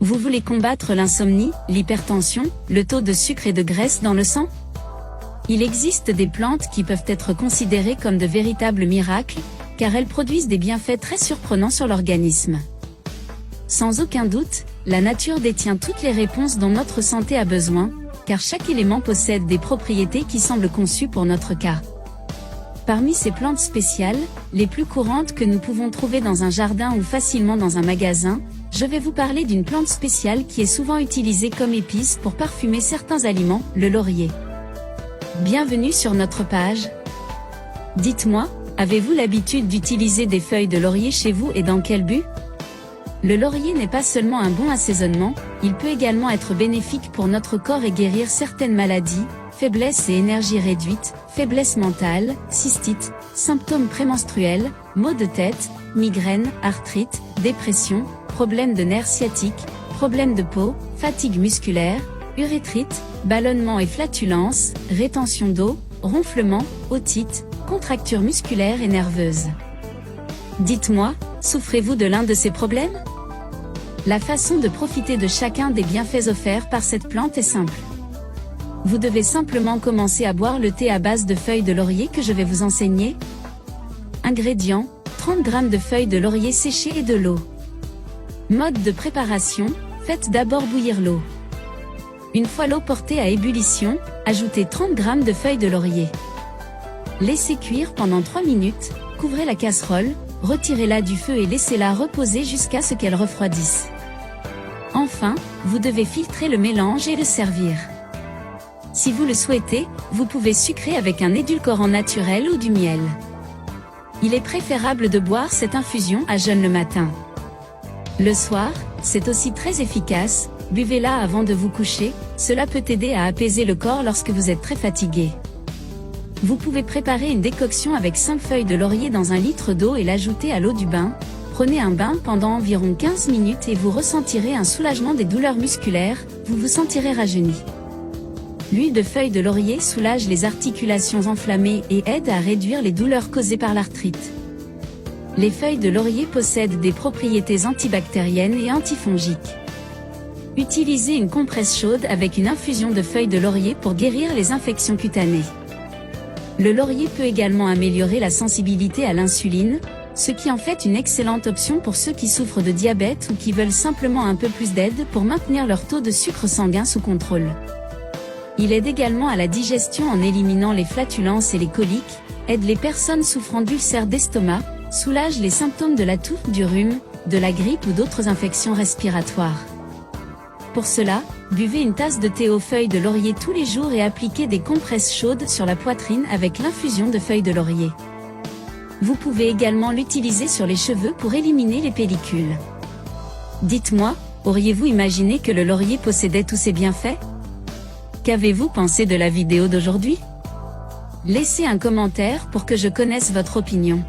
Vous voulez combattre l'insomnie, l'hypertension, le taux de sucre et de graisse dans le sang? Il existe des plantes qui peuvent être considérées comme de véritables miracles, car elles produisent des bienfaits très surprenants sur l'organisme. Sans aucun doute, la nature détient toutes les réponses dont notre santé a besoin, car chaque élément possède des propriétés qui semblent conçues pour notre cas. Parmi ces plantes spéciales, les plus courantes que nous pouvons trouver dans un jardin ou facilement dans un magasin, je vais vous parler d'une plante spéciale qui est souvent utilisée comme épice pour parfumer certains aliments, le laurier. Bienvenue sur notre page. Dites-moi, avez-vous l'habitude d'utiliser des feuilles de laurier chez vous et dans quel but? Le laurier n'est pas seulement un bon assaisonnement, il peut également être bénéfique pour notre corps et guérir certaines maladies, faiblesse et énergie réduite, faiblesse mentale, cystite, symptômes prémenstruels, maux de tête, migraines, arthrite, dépression, problèmes de nerfs sciatiques, problèmes de peau, fatigue musculaire, urétrite, ballonnement et flatulence, rétention d'eau, ronflement, otite, contractures musculaires et nerveuses. Dites-moi, souffrez-vous de l'un de ces problèmes? La façon de profiter de chacun des bienfaits offerts par cette plante est simple. Vous devez simplement commencer à boire le thé à base de feuilles de laurier que je vais vous enseigner. Ingrédients, 30 g de feuilles de laurier séchées et de l'eau. Mode de préparation, faites d'abord bouillir l'eau. Une fois l'eau portée à ébullition, ajoutez 30 g de feuilles de laurier. Laissez cuire pendant 3 minutes, couvrez la casserole, retirez-la du feu et laissez-la reposer jusqu'à ce qu'elle refroidisse. Enfin, vous devez filtrer le mélange et le servir. Si vous le souhaitez, vous pouvez sucrer avec un édulcorant naturel ou du miel. Il est préférable de boire cette infusion à jeun le matin. Le soir, c'est aussi très efficace, buvez-la avant de vous coucher, cela peut aider à apaiser le corps lorsque vous êtes très fatigué. Vous pouvez préparer une décoction avec 5 feuilles de laurier dans 1 litre d'eau et l'ajouter à l'eau du bain. Prenez un bain pendant environ 15 minutes et vous ressentirez un soulagement des douleurs musculaires, vous vous sentirez rajeuni. L'huile de feuilles de laurier soulage les articulations enflammées et aide à réduire les douleurs causées par l'arthrite. Les feuilles de laurier possèdent des propriétés antibactériennes et antifongiques. Utilisez une compresse chaude avec une infusion de feuilles de laurier pour guérir les infections cutanées. Le laurier peut également améliorer la sensibilité à l'insuline, ce qui en fait une excellente option pour ceux qui souffrent de diabète ou qui veulent simplement un peu plus d'aide pour maintenir leur taux de sucre sanguin sous contrôle. Il aide également à la digestion en éliminant les flatulences et les coliques, aide les personnes souffrant d'ulcères d'estomac, soulage les symptômes de la toux, du rhume, de la grippe ou d'autres infections respiratoires. Pour cela, buvez une tasse de thé aux feuilles de laurier tous les jours et appliquez des compresses chaudes sur la poitrine avec l'infusion de feuilles de laurier. Vous pouvez également l'utiliser sur les cheveux pour éliminer les pellicules. Dites-moi, auriez-vous imaginé que le laurier possédait tous ces bienfaits? Qu'avez-vous pensé de la vidéo d'aujourd'hui? Laissez un commentaire pour que je connaisse votre opinion.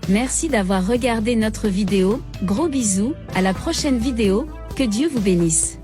Merci d'avoir regardé notre vidéo, gros bisous, à la prochaine vidéo, que Dieu vous bénisse.